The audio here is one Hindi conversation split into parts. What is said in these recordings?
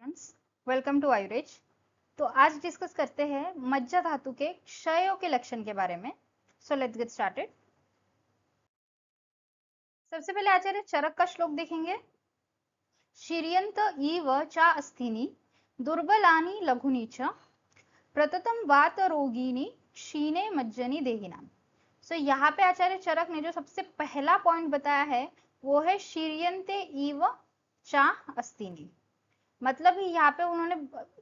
Students, welcome to आयुरेज। तो आज डिस्कस करते हैं मज्जा धातु के क्षयों के लक्षण के बारे में। So let's get started. सबसे पहले आचार्य चरक का श्लोक देखेंगे। शीर्यन्त इव चा अस्थिनि दुर्बलानि लघुनि च प्रततम वात रोगिणी क्षीणे मज्जनि देहिनाम। सो यहाँ पे आचार्य चरक ने जो सबसे पहला पॉइंट बताया है वो है शीर्यन्ते इव चा अस्थिनि। मतलब यहाँ पे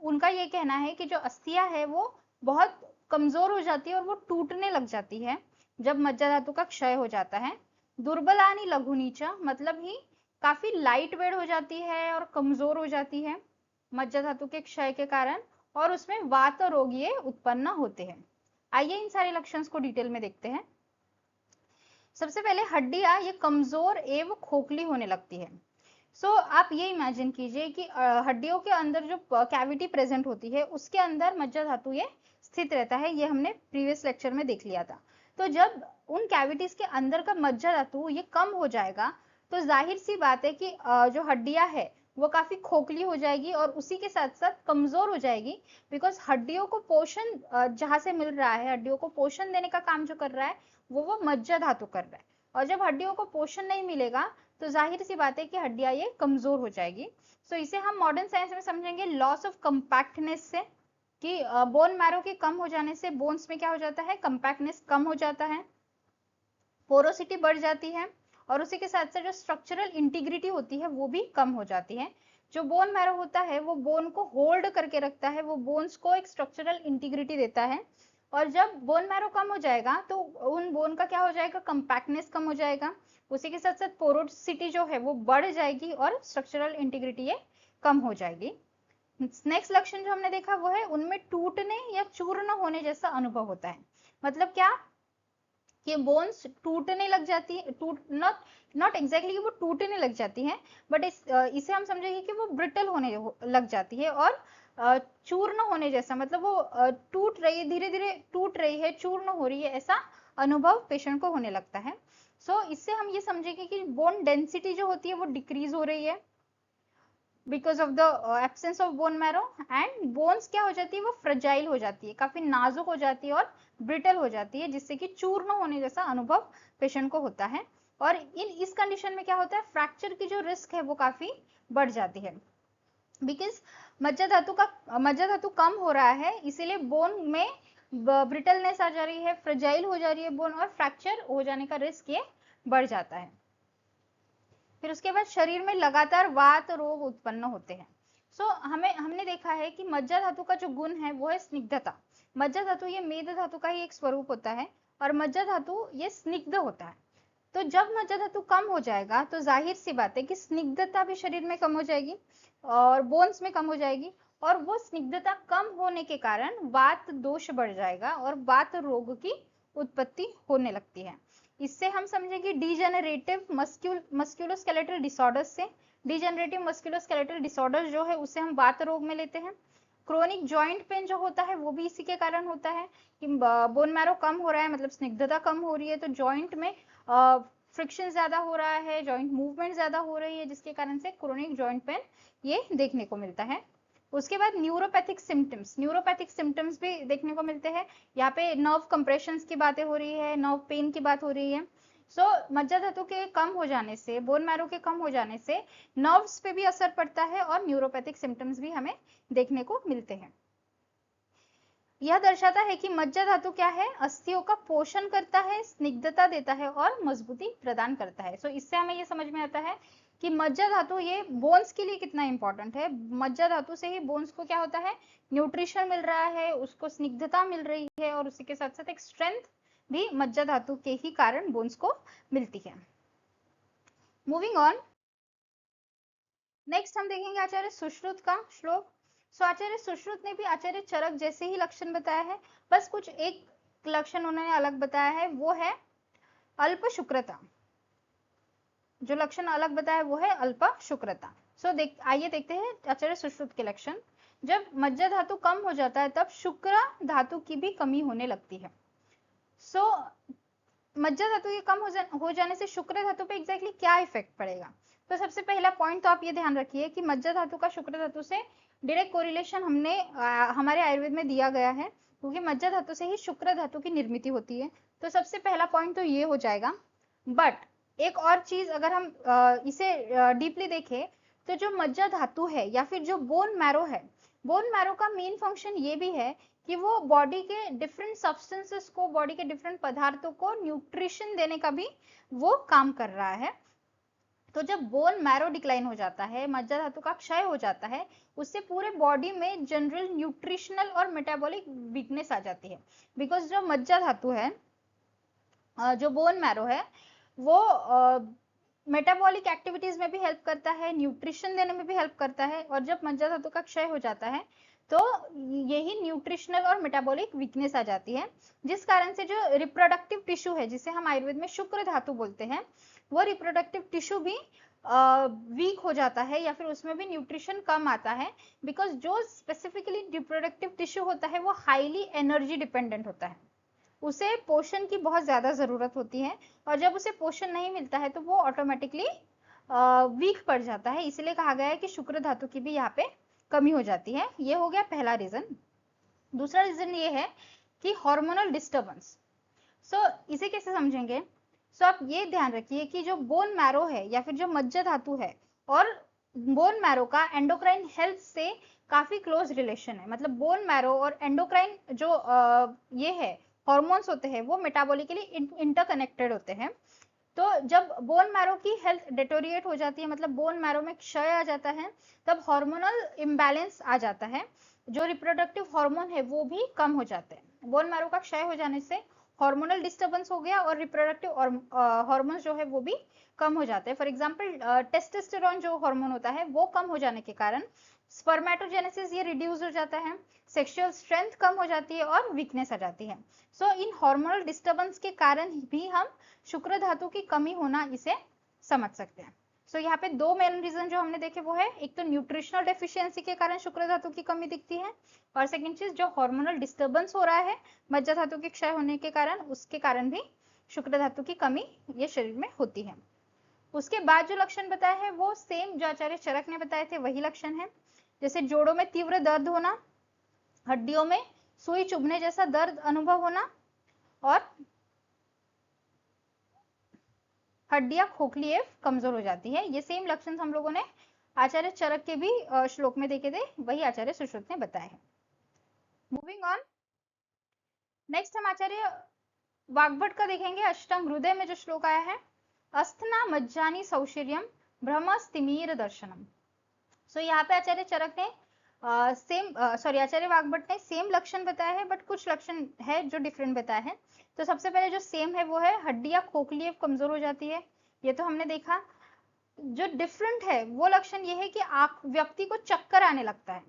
उनका ये कहना है कि जो अस्थियां है वो बहुत कमजोर हो जाती है और वो टूटने लग जाती है जब मज्जा धातु का क्षय हो जाता है। दुर्बलानी लघुनीचा मतलब ही काफी लाइट वेट हो जाती है और कमजोर हो जाती है मज्जा धातु के क्षय के कारण, और उसमें वात रोग ये उत्पन्न होते हैं। आइए इन सारे लक्षण को डिटेल में देखते हैं। सबसे पहले हड्डियां ये कमजोर एवं खोखली होने लगती है। आप ये इमेजिन कीजिए कि हड्डियों के अंदर जो कैविटी प्रेजेंट होती है उसके अंदर मज्जा धातु ये स्थित रहता है। ये हमने प्रीवियस लेक्चर में देख लिया था। तो जब उन कैविटीज के अंदर का मज्जा धातु ये कम हो जाएगा तो जाहिर सी बात है कि जो हड्डियां है वो काफी खोखली हो जाएगी और उसी के साथ साथ कमजोर हो जाएगी। बिकॉज हड्डियों को पोषण जहां से मिल रहा है, हड्डियों को पोषण देने का काम जो कर रहा है वो मज्जा धातु कर रहा है। और जब हड्डियों को पोषण नहीं मिलेगा तो जाहिर सी बात है कि हड्डियां ये कमजोर हो जाएगी। इसे हम मॉडर्न साइंस में समझेंगे लॉस ऑफ कंपैक्टनेस से, कि बोन मैरो के कम हो जाने से बोन्स में क्या हो जाता है, कंपैक्टनेस कम हो जाता है, पोरोसिटी बढ़ जाती है और उसी के साथ साथ जो स्ट्रक्चरल इंटीग्रिटी होती है वो भी कम हो जाती है। जो बोन मैरो होता है वो बोन को होल्ड करके रखता है, वो बोन्स को एक स्ट्रक्चरल इंटीग्रिटी देता है। और जब बोन मैरो कम हो जाएगा तो उन बोन का क्या हो जाएगा, कंपैक्टनेस कम हो जाएगा, उसी के साथ साथ पोरोसिटी जो है वो बढ़ जाएगी और स्ट्रक्चरल इंटीग्रिटी ये कम हो जाएगी। नेक्स्ट लक्षण जो हमने देखा वो है उनमें टूटने या चूर्ण होने जैसा अनुभव होता है। मतलब क्या कि बोन्स टूटने लग जाती है, नॉट एग्जैक्टली वो टूटने लग जाती है, बट इसे हम समझेंगे कि वो ब्रिटल होने लग जाती है और चूर्ण होने जैसा, मतलब वो टूट रही है, धीरे धीरे टूट रही है, चूर्ण हो रही है, ऐसा अनुभव पेशेंट को होने लगता है। इससे हम ये समझेंगे कि बोन डेंसिटी जो होती है वो डिक्रीज हो रही है because of the absence of bone marrow. And bones क्या हो जाती है, वो फ्रजाइल हो जाती है, काफी नाजुक हो जाती है और ब्रिटल हो जाती है, जिससे कि चूर्ण होने जैसा अनुभव पेशेंट को होता है। और इस कंडीशन में क्या होता है, फ्रैक्चर की जो रिस्क है वो काफी बढ़ जाती है। बिकॉज मज्जा धातु कम हो रहा है, इसीलिए बोन में ब्रिटलनेस आ जा रही है, फ्रजाइल हो जा रही है बोन, और फ्रैक्चर हो जाने का रिस्क ये बढ़ जाता है। फिर उसके बाद शरीर में लगातार वात रोग उत्पन्न होते हैं। हमने देखा है कि मज्जा धातु का जो गुण है वो है स्निग्धता। मज्जा धातु ये मेद धातु का ही एक स्वरूप होता है और मज्जा धातु ये स्निग्ध होता है। तो जब मज्जा धातु कम हो जाएगा तो जाहिर सी बात है कि स्निग्धता भी शरीर में कम हो जाएगी और बोन्स में कम हो जाएगी, और वो स्निग्धता कम होने के कारण वात दोष बढ़ जाएगा और वात रोग की उत्पत्ति होने लगती है। इससे हम समझेंगे डिजेनरेटिव मस्क्यूलोस्केलेटल डिसऑर्डर्स से। डिजेनरेटिव मस्क्यूलोस्केलेटल डिसऑर्डर्स जो है उसे हम वात रोग में लेते हैं। क्रोनिक जॉइंट पेन जो होता है वो भी इसी के कारण होता है कि बोन मैरो कम हो रहा है, मतलब स्निग्धता कम हो रही है, तो जॉइंट में फ्रिक्शन ज्यादा हो रहा है, जॉइंट मूवमेंट ज्यादा हो रही है, जिसके कारण से क्रोनिक जॉइंट पेन ये देखने को मिलता है। उसके बाद न्यूरोपैथिक सिम्टम्स भी देखने को मिलते हैं। यहाँ पे नर्व कंप्रेशंस की बातें हो रही है, नर्व पेन की बात हो रही है। मज्जा धातु के कम हो जाने से, बोन मैरो के कम हो जाने से नर्व्स पे भी असर पड़ता है और न्यूरोपैथिक सिम्टम्स भी हमें देखने को मिलते हैं। यह दर्शाता है कि मज्जा धातु क्या है, अस्थियों का पोषण करता है, स्निग्धता देता है और मजबूती प्रदान करता है। इससे हमें यह समझ में आता है कि मज्जा धातु ये बोन्स के लिए कितना इंपॉर्टेंट है। मज्जा धातु से ही बोन्स को क्या होता है, न्यूट्रिशन मिल रहा है, उसको स्निग्धता मिल रही है और उसी के साथ साथ एक स्ट्रेंथ भी मज्जा धातु के ही कारण बोन्स को मिलती है। मूविंग ऑन, नेक्स्ट हम देखेंगे आचार्य सुश्रुत का श्लोक। आचार्य सुश्रुत ने भी आचार्य चरक जैसे ही लक्षण बताया है, बस कुछ एक लक्षण उन्होंने अलग बताया है, वो है अल्प शुक्रता। जो लक्षण अलग बताया वो है अल्प शुक्रता। आइए देखते हैं आचार्य सुश्रुत के लक्षण। जब मज्जा धातु कम हो जाता है तब शुक्र धातु की भी कमी होने लगती है। मज्जा धातु के कम हो जाने से शुक्र धातु पे एग्जैक्टली क्या इफेक्ट पड़ेगा, तो सबसे पहला पॉइंट तो आप ये ध्यान रखिए कि मज्जा धातु का शुक्र धातु से डायरेक्ट कोरिलेशन हमारे आयुर्वेद में दिया गया है, क्योंकि मज्जा धातु से ही शुक्र धातु की निर्मित होती है। तो सबसे पहला पॉइंट तो ये हो जाएगा। बट एक और चीज अगर हम इसे डीपली देखें, तो जो मज्जा धातु है या फिर जो बोन मैरो है, बोन मैरो का मेन फंक्शन ये भी है कि वो बॉडी के डिफरेंट सब्सटेंसेस को, बॉडी के डिफरेंट पदार्थों को न्यूट्रिशन देने का भी वो काम कर रहा है। तो जब बोन मैरो डिक्लाइन हो जाता है, मज्जा धातु का क्षय हो जाता है, उससे पूरे बॉडी में जनरल न्यूट्रिशनल और मेटाबॉलिक वीकनेस आ जाती है। बिकॉज जो मज्जा धातु है, जो बोन मैरो है, वो मेटाबॉलिक एक्टिविटीज में भी हेल्प करता है, न्यूट्रिशन देने में भी हेल्प करता है। और जब मज्जा धातु का क्षय हो जाता है तो यही न्यूट्रिशनल और मेटाबॉलिक वीकनेस आ जाती है, जिस कारण से जो रिप्रोडक्टिव टिश्यू है, जिसे हम आयुर्वेद में शुक्र धातु बोलते हैं, वो रिप्रोडक्टिव टिश्यू भी वीक हो जाता है या फिर उसमें भी न्यूट्रिशन कम आता है। बिकॉज जो स्पेसिफिकली रिप्रोडक्टिव टिश्यू होता है वो हाईली एनर्जी डिपेंडेंट होता है, उसे पोषण की बहुत ज्यादा जरूरत होती है, और जब उसे पोषण नहीं मिलता है तो वो ऑटोमेटिकली वीक पड़ जाता है। इसलिए कहा गया है कि शुक्र धातु की भी यहाँ पे कमी हो जाती है। ये हो गया पहला रीजन। दूसरा रीजन ये है कि हार्मोनल डिस्टर्बेंस। इसे कैसे समझेंगे? आप ये ध्यान रखिए कि जो बोन मैरो है या फिर जो मज्जा धातु है और बोन मैरो का एंडोक्राइन हेल्थ से काफी क्लोज रिलेशन है। मतलब बोन मैरो और एंडोक्राइन जो ये है हॉर्मोन्स होते हैं, वो मेटाबॉलिकली इंटरकनेक्टेड होते हैं। तो जब बोन मैरो की हेल्थ डिटोरिएट हो जाती है, मतलब बोन मैरो में क्षय आ जाता है, तब हार्मोनल इम्बैलेंस आ जाता है। जो रिप्रोडक्टिव हार्मोन है वो भी कम हो जाते हैं। बोन मैरो का क्षय हो जाने से हार्मोनल डिस्टर्बेंस हो गया और रिप्रोडक्टिव हार्मोन्स जो है वो भी कम हो जाते हैं। फॉर एग्जांपल टेस्टोस्टेरोन जो हार्मोन होता है वो कम हो जाने के कारण स्पर्मेटोजेनेसिस ये रिड्यूस हो जाता है, सेक्सुअल स्ट्रेंथ कम हो जाती है और वीकनेस आ जाती है। इन हार्मोनल डिस्टर्बेंस के कारण भी हम शुक्र धातु की कमी होना इसे समझ सकते हैं। यहाँ पे दो मेन रीजन जो हमने देखे वो है, एक तो न्यूट्रिशनल डेफिशिएंसी के कारण शुक्र धातु की कमी दिखती है, और सेकंड चीज जो हार्मोनल डिस्टर्बेंस हो रहा है मज्जा धातु के क्षय होने के कारण, उसके कारण भी शुक्र धातु की कमी ये शरीर में होती है। उसके बाद जो लक्षण बताए हैं वो सेम जो आचार्य चरक ने बताए थे वही लक्षण है। जैसे जोड़ों में तीव्र दर्द होना, हड्डियों में सुई चुभने जैसा दर्द अनुभव होना, और हड्डियां खोखली एवं कमजोर हो जाती है। ये सेम लक्षण हम लोगों ने आचार्य चरक के भी श्लोक में देखे थे, वही आचार्य सुश्रुत ने बताए हैं। मूविंग ऑन, नेक्स्ट हम आचार्य वाग्भट का देखेंगे। अष्टम हृदय में जो श्लोक आया है, अस्थना मज्जानी सौशीर्यम ब्रह्मस्तिमीर दर्शनम। यहाँ पे आचार्य चरक ने आचार्य वाग्भट ने सेम लक्षण बताया है, बट कुछ लक्षण है जो डिफरेंट बताया है। तो सबसे पहले जो सेम है वो है हड्डियां खोखली एवं कमजोर हो जाती है, ये तो हमने देखा। जो डिफरेंट है वो लक्षण ये है कि व्यक्ति को चक्कर आने लगता है,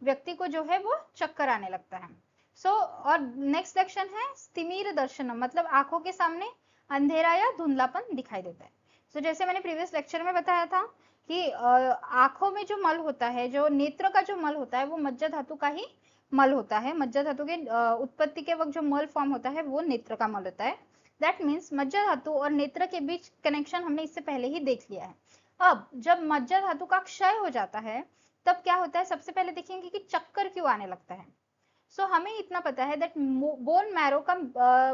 व्यक्ति को जो है वो चक्कर आने लगता है। और नेक्स्ट लक्षण है स्तिमीर दर्शनम, मतलब आंखों के सामने अंधेरा या धुंधलापन दिखाई देता है। जैसे मैंने प्रीवियस लेक्चर में बताया था कि आंखों में जो मल होता है, जो नेत्र का जो मल होता है, वो मज्जा धातु का ही मल होता है। मज्जा धातु के उत्पत्ति के वक्त जो मल फॉर्म होता है वो नेत्र का मल होता है। दैट मीन्स मज्जा धातु और नेत्र के बीच कनेक्शन हमने इससे पहले ही देख लिया है। अब जब मज्जा धातु का क्षय हो जाता है तब क्या होता है, सबसे पहले देखेंगे कि चक्कर क्यों आने लगता है। हमें इतना पता है दैट बोन मैरो का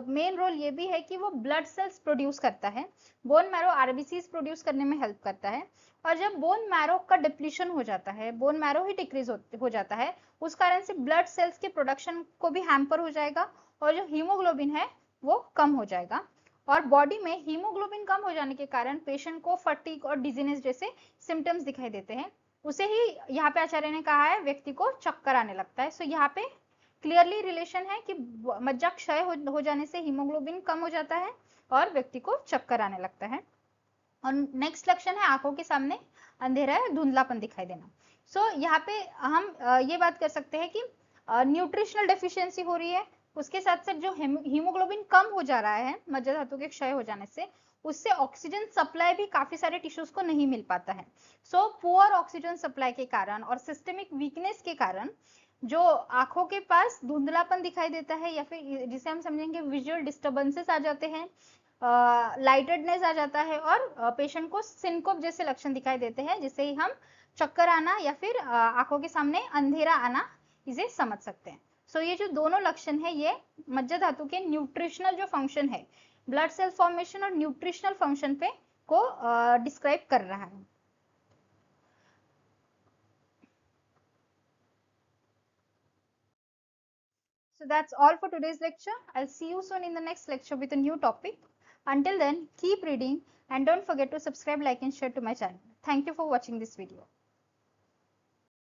मेन रोल ये भी है कि वो ब्लड सेल्स प्रोड्यूस करता है। बोन मैरो आरबीसीज प्रोड्यूस करने में हेल्प करता है, और जब बोन मैरो का डिप्लीशन हो जाता है, बोन मैरो ही डिक्रीज हो जाता है, उस कारण से ब्लड सेल्स के प्रोडक्शन को भी हैम्पर हो जाएगा, और जो हीमोग्लोबिन है वो कम हो जाएगा। और बॉडी में हीमोग्लोबिन कम हो जाने के कारण पेशेंट को फटीग और डिजीनेस जैसे सिम्टम्स दिखाई देते हैं। उसे ही यहाँ पे आचार्य ने कहा है व्यक्ति को चक्कर आने लगता है। यहाँ पे क्लियरली रिलेशन है कि मज्जा क्षय हो जाने से हीमोग्लोबिन कम हो जाता है और व्यक्ति को चक्कर आने लगता है। और नेक्स्ट लक्षण है आंखों के सामने अंधेरा या धुंधलापन दिखाई देना। यहाँ पे हम ये बात कर सकते हैं कि न्यूट्रिशनल डेफिशिएंसी हो रही है, उसके साथ साथ जो हीमोग्लोबिन कम हो जा रहा है मज्जा धातु के क्षय हो जाने से, उससे ऑक्सीजन सप्लाई भी काफी सारे टिश्यूज को नहीं मिल पाता है। पुअर ऑक्सीजन सप्लाई के कारण और सिस्टमिक वीकनेस के कारण जो आंखों के पास धुंधलापन दिखाई देता है, या फिर जिसे हम समझेंगे विजुअल डिस्टर्बेंसेस आ जाते हैं, लाइटेडनेस आ जाता है और पेशेंट को सिनकोप जैसे लक्षण दिखाई देते हैं, जिससे ही हम चक्कर आना या फिर आंखों के सामने अंधेरा आना इसे समझ सकते हैं। सो ये जो दोनों लक्षण है ये मज्जा धातु के न्यूट्रिशनल जो फंक्शन है, ब्लड सेल फॉर्मेशन और न्यूट्रिशनल फंक्शन पे को डिस्क्राइब कर रहा है। So that's all for today's lecture. I'll see you soon in the next lecture with a new topic. Until then, keep reading and don't forget to subscribe, like and share to my channel. Thank you for watching this video.